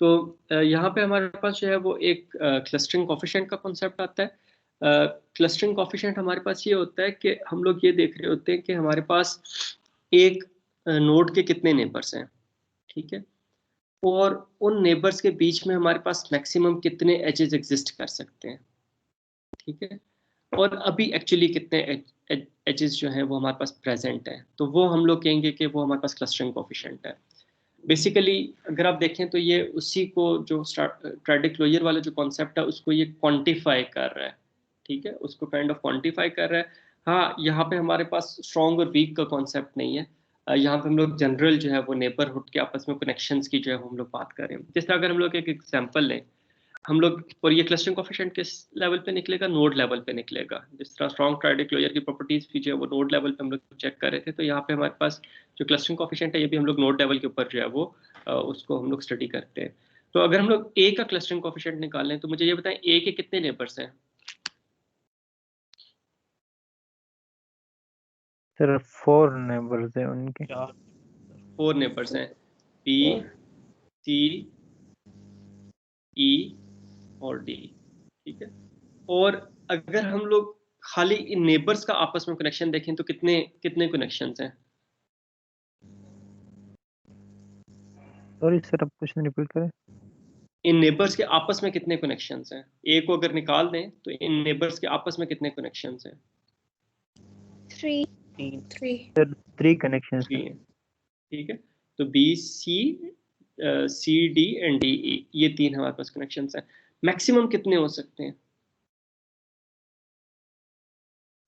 तो यहाँ पे हमारे पास जो है वो एक क्लस्टरिंग कोफिशिएंट का कॉन्सेप्ट आता है। क्लस्टरिंग कोफिशिएंट हमारे पास ये होता है कि हम लोग ये देख रहे होते हैं कि हमारे पास एक नोड के कितने नेबर्स हैं, ठीक है, और उन नेबर्स के बीच में हमारे पास मैक्सिमम कितने एजेस एग्जिस्ट कर सकते हैं, ठीक है, और अभी एक्चुअली कितने एजेस जो हैं वो हमारे पास प्रेजेंट है, तो वो हम लोग कहेंगे कि वो हमारे पास क्लस्टरिंग कोफिशिएंट है। बेसिकली अगर आप देखें तो ये उसी को जो क्वाड्रेटिक क्लोजर वाला जो कॉन्सेप्ट है उसको ये क्वांटिफाई कर रहा है, ठीक है, उसको काइंड ऑफ क्वांटिफाई कर रहा है। हाँ, यहाँ पे हमारे पास स्ट्रॉन्ग और वीक का कॉन्सेप्ट नहीं है। यहाँ पे हम लोग जनरल जो है वो नेबरहुड के आपस में कनेक्शंस की जो है वो हम लोग बात कर रहे हैं। जिस तरह अगर हम लोग एक एग्जांपल लें, हम लोग, और ये क्लस्टरिंग कोफिशिएंट किस लेवल पे निकलेगा, नोड लेवल पे निकलेगा। जिस तरह स्ट्रॉन्ग क्वाड्रेटिक क्लोजर की प्रॉपर्टीज भी जो है वो नोड लेवल पे हम लोग चेक कर रहे थे, तो यहाँ पे हमारे पास जो क्लस्टरिंग कोफिशिएंट है ये भी हम लोग नोड लेवल के ऊपर जो है वो उसको हम लोग स्टडी करते हैं। तो अगर हम लोग ए का क्लस्टरिंग कोफिशिएंट निकाल लें तो मुझे ये बताएं ए के कितने नेबर्स हैं? सर 4 नेबर्स है उनके। 4 नेबर्स हैं, बी, सी, ई और डी, ठीक है। और अगर हम लोग खाली इन नेबर्स का आपस में कनेक्शन देखें तो कितने कितने कनेक्शंस हैं? सॉरी सर, आप क्वेश्चन रिपीट करें। इन नेबर्स के आपस में कितने कनेक्शंस हैं? ए को अगर निकाल दें तो इन नेबर्स के आपस में कितने कनेक्शंस हैं? 3 सर 3 कनेक्शन 3 है। हैं, ठीक है। तो B, C D and D E, ये 3 हमारे पास कनेक्शंस हैं। मैक्सिमम कितने हो सकते हैं?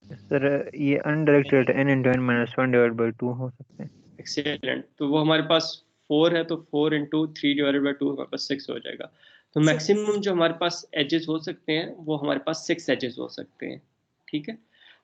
सर ये undirected n into n minus 1 divided by 2 हो सकते हैं। एक्सीलेंट, तो वो हमारे पास 4 है, तो 4 into 3 divided by 2 हमारे पास 6 हो जाएगा। तो मैक्सिमम जो हमारे पास एजेस हो सकते हैं वो हमारे पास 6 एजेस हो सकते हैं, ठीक है।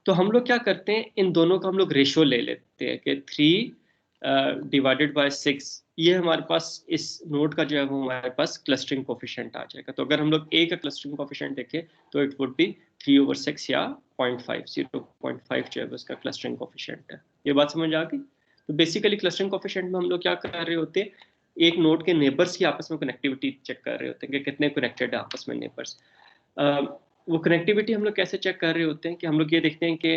तो हम लोग क्या करते हैं, इन दोनों का हम लोग रेशो ले लेते हैं कि 3 डिवाइडेड बाय 6, ये हमारे पास इस नोड का जो है वो हमारे पास क्लस्टरिंग कोफिशिएंट आ जाएगा। तो अगर हम लोग ए का क्लस्टरिंग कोफिशिएंट देखें तो इट वुड बी 3/6 या 0.5 जो है उसका क्लस्टरिंग कोफिशिएंट है। ये बात समझ आ गई? तो बेसिकली क्लस्टरिंग कोफिशिएंट में हम लोग क्या कर रहे होते हैं, एक नोड के नेबर्स की आपस में कनेक्टिविटी चेक कर रहे होते हैं कि कितने कनेक्टेड है आपस में नेबर्स। वो कनेक्टिविटी हम लोग कैसे चेक कर रहे होते हैं कि हम लोग ये देखते हैं कि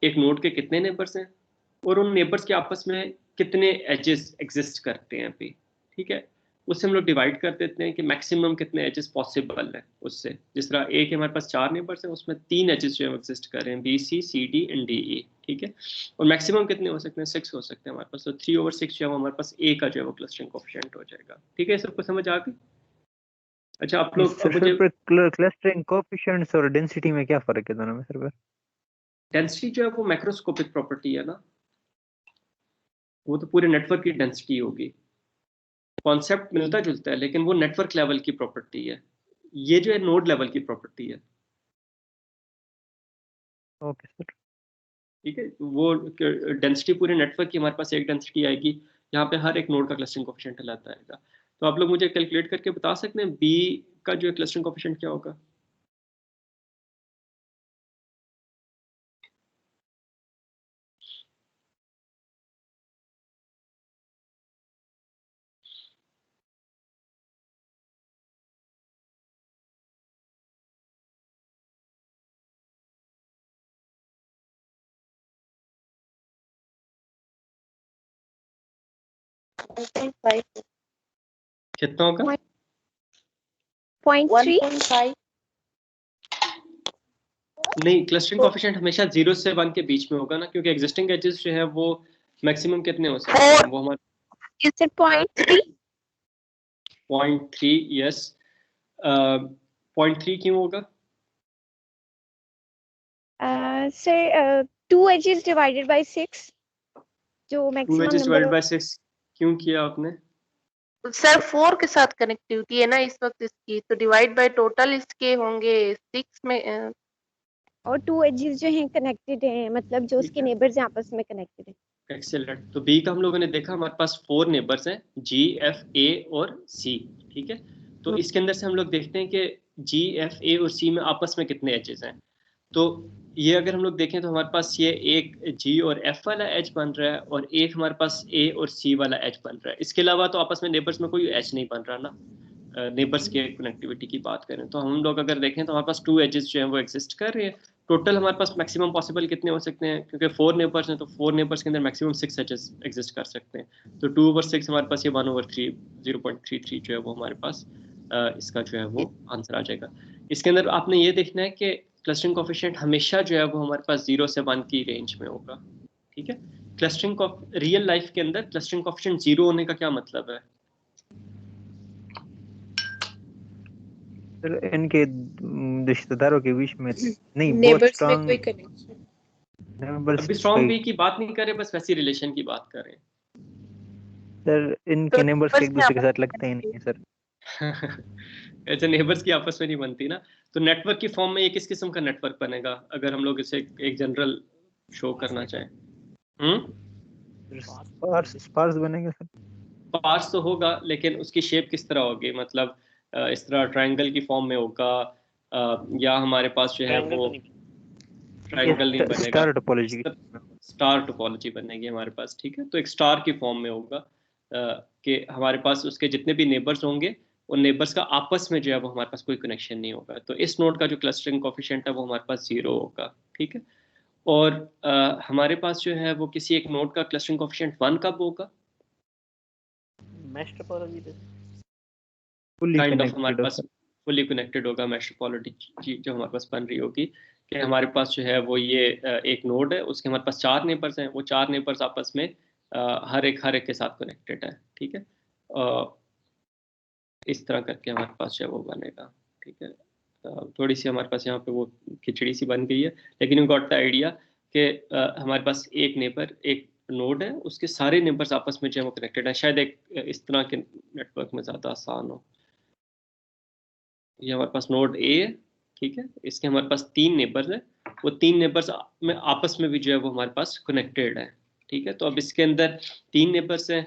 एक नोड के कितने नेबर्स हैं और उन नेबर्स के आपस में कितने एजेस एग्जिस्ट करते हैं अभी, ठीक है। उससे हम लोग डिवाइड कर देते हैं कि मैक्सिमम कितने एजेस पॉसिबल है उससे। जिस तरह ए के हमारे पास 4 नेबर्स हैं, उसमें 3 एजेस जो है एग्जिस्ट कर रहे हैं, B, C D and D E, ठीक है। और मैक्सिमम कितने हो सकते हैं? 6 हो सकते हैं हमारे पास। तो 3/6 जो है हमारे पास ए का जो है वो क्लस्टरिंग कोफिशिएंट हो जाएगा, ठीक है। सबको समझ आ गई? अच्छा, आप लोग अब मुझे सर क्लस्टरिंग कोएफिशिएंट्स और डेंसिटी में क्या फर्क है दोनों में सर? डेंसिटी जो है वो मैक्रोस्कोपिक प्रॉपर्टी है ना, वो तो पूरे नेटवर्क की डेंसिटी होगी। कॉन्सेप्ट मिलता जुलता है लेकिन वो नेटवर्क लेवल की प्रॉपर्टी है, ये जो है नोड लेवल की प्रॉपर्टी है, ओके सर। ठीक है। वो डेंसिटी पूरे नेटवर्क की हमारे पास एक डेंसिटी आएगी, यहाँ पे हर एक नोड का क्लस्टरिंग कोफिशिएंट लाता आएगा। तो आप लोग मुझे कैलकुलेट करके बता सकते हैं बी का जो क्लस्टरिंग कोफिशिएंट क्या होगा? कितना होगा? 1.5 नहीं, क्लस्टरिंग कोफिशिएंट हमेशा 0 से 1 के बीच में होगा ना, क्योंकि एग्जिस्टिंग एजेस जो है वो मैक्सिमम कितने हो सकते हैं, वो हमारे Is it 0.3? 0.3, यस। 0.3 क्यों होगा? Sir, 2 edges divided by 6 जो 2 maximum edges number divided by 6 क्यों किया आपने? सर 4 के साथ कनेक्टिविटी है ना इस वक्त इसकी, तो डिवाइड बाय टोटल इसके होंगे 6 में। और 2 edges जो हैं कनेक्टेड हैं, मतलब जो उसके नेबर्स हैं आपस में कनेक्टेड हैं। एक्सेलेंट। तो बी का हम लोगों ने देखा हमारे पास 4 नेबर्स हैं, जी, एफ, ए और सी, ठीक है। तो इसके अंदर से हम लोग देखते हैं कि जी, एफ, ए और सी में आपस में कितने एजेस हैं। तो ये अगर हम लोग देखें तो हमारे पास ये एक जी और एफ वाला एज बन रहा है और एक हमारे पास ए और सी वाला एज बन रहा है। इसके अलावा तो आपस में नेबर्स में कोई एज नहीं बन रहा ना। नेबर्स के कनेक्टिविटी की बात करें तो हम लोग अगर देखें तो हमारे पास 2 एजेस जो हैं वो एग्जिस्ट कर रहे हैं। टोटल हमारे पास मैक्सिमम पॉसिबल कितने हो सकते हैं, क्योंकि 4 नेबर्स हैं तो 4 नेबर्स के अंदर मैक्सिमम 6 एजेस एग्जिस्ट कर सकते हैं। तो 2/6 हमारे पास ये 1/3 0.33 जो है वो हमारे पास इसका जो है वो आंसर आ जाएगा। इसके अंदर आपने ये देखना है कि क्लस्टरिंग कोफिशिएंट हमेशा जो है वो हमारे पास 0 से 1 की रेंज में होगा। ठीक है, क्लस्टरिंग रियल लाइफ के अंदर क्लस्टरिंग कोफिशिएंट 0 होने का क्या मतलब है? सर इनके रिश्तेदारों के बीच में नहीं, बहुत नेबर्स में स्ट्रांग कोई कनेक्शन। नेबर्स अभी स्ट्रॉन्ग वी की बात नहीं कर रहे, बस वैसी रिलेशन की बात कर रहे हैं। सर इनके नेबर्स एक दूसरे के साथ लगते ही नहीं है सर। अच्छा, नेबर्स की आपस में नहीं बनती ना, तो नेटवर्क की फॉर्म में ये किस किस्म का नेटवर्क बनेगा अगर हम लोग इसे एक जनरल शो करना चाहें? स्पार्स बनेगा सर। पार्स तो होगा, लेकिन उसकी शेप किस तरह होगी? मतलब इस तरह ट्रायंगल की फॉर्म में होगा, या हमारे पास जो है वो ट्रायंगल नहीं बनेगा, स्टार टोपोलॉजी स्टार टोपोलॉजी बनेगी हमारे पास। ठीक है, तो एक स्टार की फॉर्म में होगा कि हमारे पास उसके जितने भी नेबर्स होंगे उन नेबर्स का आपस में जो है वो हमारे पास कोई कनेक्शन नहीं होगा। तो इस नोड का जो क्लस्टरिंग कोफिशिएंट है वो हमारे पास 0 होगा। ठीक है, और हमारे पास जो है वो किसी एक नोड का क्लस्टरिंग कोफिशिएंट 1 कब होगा? Mesh topology fully kind of हमारे कनेक्टेड पास फुली कनेक्टेड होगा मैश टोपोलॉजी जो हमारे पास बन रही होगी कि हमारे पास जो है वो ये एक नोड है, उसके हमारे पास 4 नेबर्स हैं, वो 4 नेबर्स आपस में हर एक के साथ कनेक्टेड है। ठीक है, इस तरह करके हमारे पास जो है वो बनेगा। ठीक है, थोड़ी सी हमारे पास यहाँ पे वो खिचड़ी सी बन गई है, लेकिन यू गॉट द आइडिया कि हमारे पास एक नेबर एक नोड है, उसके सारे नेबर्स आपस में जो है वो कनेक्टेड है। शायद एक इस तरह के नेटवर्क में ज़्यादा आसान हो। ये हमारे पास नोड ए है। ठीक है, इसके हमारे पास 3 नेबर्स हैं, वो 3 नेबर्स में आपस में भी जो है वो हमारे पास कनेक्टेड है। ठीक है, तो अब इसके अंदर 3 नेबर्स हैं,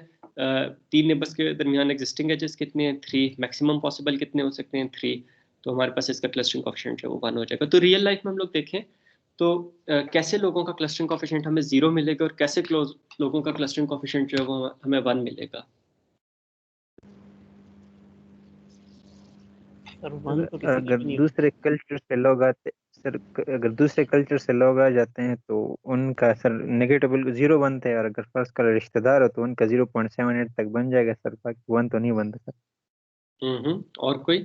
3 नेबर्स के दरमियान एग्जिस्टिंग एजेस कितने हैं? 3। मैक्सिमम पॉसिबल कितने हो सकते हैं? 3। तो हमारे पास इसका क्लस्टरिंग कोफिशिएंट जो है वो 1 हो जाएगा। तो रियल लाइफ में हम लोग देखें तो कैसे लोगों का क्लस्टरिंग कोफिशिएंट हमें 0 मिलेगा और कैसे लोगों का क्लस्टरिंग कोफिशिएंट जो है वो हमें 1 मिलेगा। अगर दूसरे कल्चर से लोग आते सर, अगर दूसरे कल्चर से लोग आ जाते हैं तो उनका सर नेगेटिव 0 बनते हैं, और अगर फर्स्ट का रिश्तेदार हो तो उनका 0.78 तक बन जाएगा सर, बाकी 1 तो नहीं बनता सर। और कोई?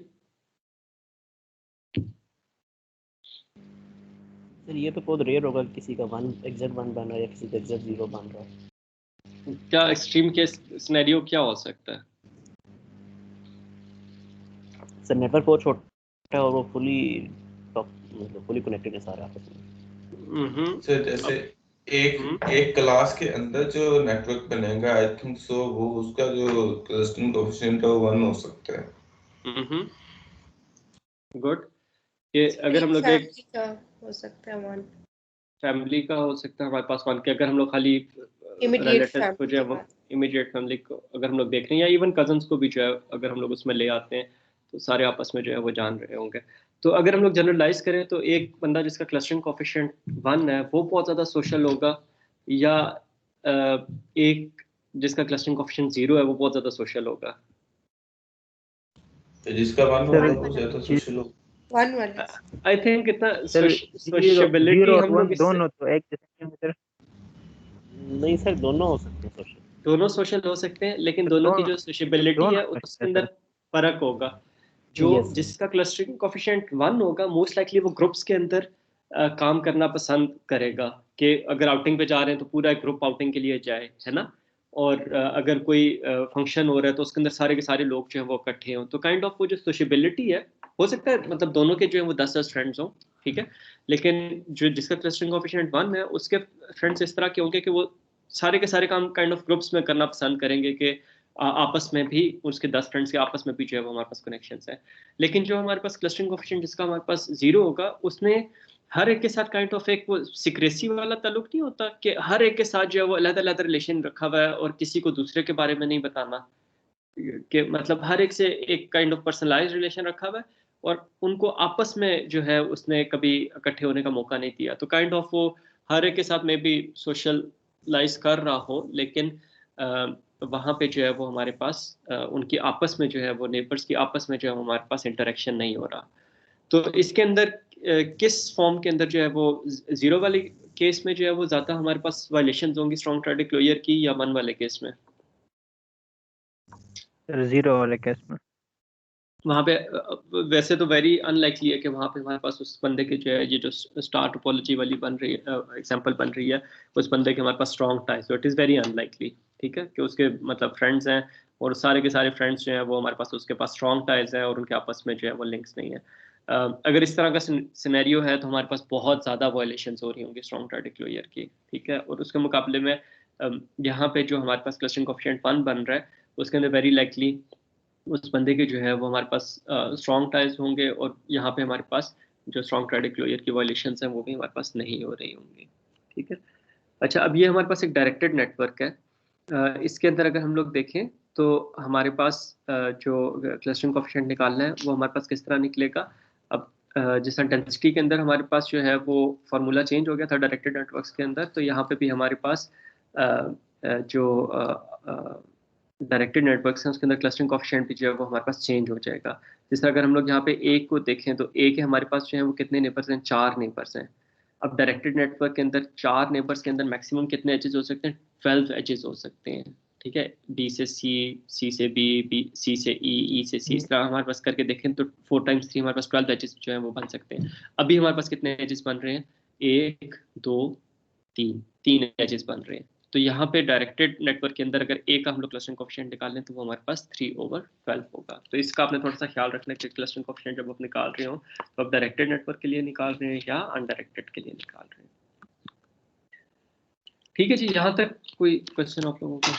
सर ये तो बहुत रेयर होगा किसी का 1 एग्जैक्ट 1 बन रहा है या किसी का एग्जैक्ट 0 बन रहा है। क्या एक्सट्रीम केस सिनेरियो क्या हो सकता है? सर नेटवर्क बहुत छोटा है और वो फुली मतलब फुली कनेक्टेड है सारे आपस में। सर जैसे एक क्लास के अंदर जो नेटवर्क बनेगा, आई थिंक सो वो उसका जो क्लस्टरिंग कोएफिशिएंट है वो 1 हो सकता है। गुड। ये अगर हम लोग एक फैमिली का हो सकता है 1, फैमिली का हो सकता है हमारे पास 1 के, अगर हम लोग खाली इमीडिएट रिलेटिव्स को जो है वो इमीडिएट फैमिली को अगर हम लोग देख रहे हैं, या इवन कजन्स को भी जो है अगर हम लोग उसमें ले आते हैं तो सारे आपस में जो है वो जान रहे होंगे। तो अगर हम लोग जनरलाइज करें तो एक बंदा जिसका क्लस्टरिंग कोएफिशिएंट 1 है वो बहुत ज़्यादा सोशल होगा, या एक जिसका क्लस्टरिंग कोएफिशिएंट 0 है वो बहुत ज़्यादा सोशल होगा? तो जिसका 1 होगा वो ज्यादा सोशल होगा। 1 वाला। आई थिंक इतना सर सोशबिलिटी 0 और हम लोग 1 दोनों तो एक जैसे हैं सर। नहीं सर दोनों हो सकते हैं सोशल। दोनों सोशल हो सकते हैं, लेकिन दोनों की जो सोशबिलिटी है उसके अंदर फर्क होगा। जो जिसका क्लस्टरिंग कोएफिशिएंट 1 होगा मोस्ट लाइकली वो ग्रुप्स के अंदर काम करना पसंद करेगा कि अगर आउटिंग पे जा रहे हैं तो पूरा ग्रुप आउटिंग के लिए जाए, है ना। और अगर कोई फंक्शन हो रहा है तो उसके अंदर सारे के सारे लोग जो है वो इकट्ठे हों, तो काइंड ऑफ वो जो सोशबिलिटी है हो सकता है मतलब दोनों के जो है वो 10-10 फ्रेंड्स हों, ठीक है, लेकिन जो जिसका क्लस्टरिंग कोएफिशिएंट 1 है उसके फ्रेंड्स इस तरह के होंगे कि वो सारे के सारे काम काइंड ऑफ ग्रुप्स में करना पसंद करेंगे कि आपस में भी उसके 10 फ्रेंड्स के आपस में भी जो है वो हमारे पास कनेक्शंस है। लेकिन जो हमारे पास क्लस्टरिंग कोएफिशिएंट जिसका हमारे पास 0 होगा उसने हर एक के साथ काइंड ऑफ एक वो सिक्रेसी वाला ताल्लुक नहीं होता कि हर एक के साथ जो है वो अलग-अलग रिलेशन रखा हुआ है और किसी को दूसरे के बारे में नहीं बताना, कि मतलब हर एक से एक काइंड ऑफ पर्सनलाइज्ड रिलेशन रखा हुआ है और उनको आपस में जो है उसने कभी इकट्ठे होने का मौका नहीं दिया। तो काइंड ऑफ वो हर एक के साथ में भी सोशलाइज कर रहा हो, लेकिन तो वहाँ पे जो है वो हमारे पास उनकी आपस में जो है वो नेबर्स की आपस में जो है हमारे पास इंटरेक्शन नहीं हो रहा। तो इसके अंदर किस फॉर्म के अंदर जो है वो जीरो वाले केस में जो है वो ज़्यादा हमारे पास वायलेशंस होंगी स्ट्रॉन्ग ट्रायड क्लोजर की, या 1 वाले केस में? जीरो वाले केस में वहाँ पे वैसे तो वेरी अनलाइकली है कि वहाँ पे हमारे पास उस बंदे के जो है ये जो स्टार टोपोलॉजी वाली बन रही है एग्जांपल बन रही है, उस बंदे के हमारे पास स्ट्रॉन्ग टाइज, तो इट इज़ वेरी अनलाइकली, ठीक है, कि उसके मतलब फ्रेंड्स हैं और सारे के सारे फ्रेंड्स जो हैं वो हमारे पास उसके पास स्ट्रॉन्ग टाइज हैं और उनके आपस में जो है वो लिंक्स नहीं है। अगर इस तरह का सिनेरियो है तो हमारे पास बहुत ज़्यादा वायलेशंस हो रही होंगी स्ट्रॉन्ग ट्रायड क्लोजर की, ठीक है। और उसके मुकाबले में यहाँ पे जो हमारे पास क्लस्टरिंग कोएफिशिएंट 1 बन रहा है उसके अंदर वेरी लाइकली उस बंदे के जो है वो हमारे पास स्ट्रॉन्ग टाइज होंगे और यहाँ पे हमारे पास जो स्ट्रॉन्ग ट्रायड क्लोजर की वायलेशंस हैं वो भी हमारे पास नहीं हो रही होंगी, ठीक है। अच्छा, अब ये हमारे पास एक डायरेक्टेड नेटवर्क है। इसके अंदर अगर हम लोग देखें तो हमारे पास जो क्लस्टरिंग कोएफिशिएंट निकालना है वो हमारे पास किस तरह निकलेगा। अब जिस डेंसिटी के अंदर हमारे पास जो है वो फार्मूला चेंज हो गया था डायरेक्टेड नेटवर्क्स के अंदर, तो यहाँ पे भी हमारे पास जो डायरेक्टेड नेटवर्क्स हैं उसके अंदर क्लस्टरिंग कोएफिशिएंट भी जो है वो हमारे पास चेंज हो जाएगा। जिस तरह अगर हम लोग यहाँ पे ए को देखें तो ए के हमारे पास जो है वो कितने नेबर्स हैं, 4 नेबर्स हैं। अब डायरेक्टेड नेटवर्क के अंदर 4 नेबर्स के अंदर मैक्सिमम कितने एजेस हो सकते हैं, 12 एजेस हो सकते हैं, ठीक है। डी से सी, सी से बी, बी सी से ई, ई से सी, इस तरह हमारे पास करके देखें तो 4 टाइम्स 3 हमारे पास 12 एजेस जो है वो बन सकते हैं। अभी हमारे पास कितने एजेस बन रहे हैं, 1 2 3 एजेस बन रहे हैं। तो यहाँ पे डायरेक्टेड नेटवर्क के अंदर अगर ए का हम लोग क्लस्टरिंग कोएफिशिएंट निकाल लें तो वो हमारे पास 3/12 होगा। तो इसका आपने थोड़ा सा ख्याल रखना है कि क्लस्टरिंग कोएफिशिएंट जब आप निकाल रहे हो तो आप डायरेक्टेड नेटवर्क के लिए निकाल रहे हैं या अनडायरेक्टेड के लिए निकाल रहे हैं। ठीक है जी, यहाँ तक कोई क्वेश्चन आप लोगों का?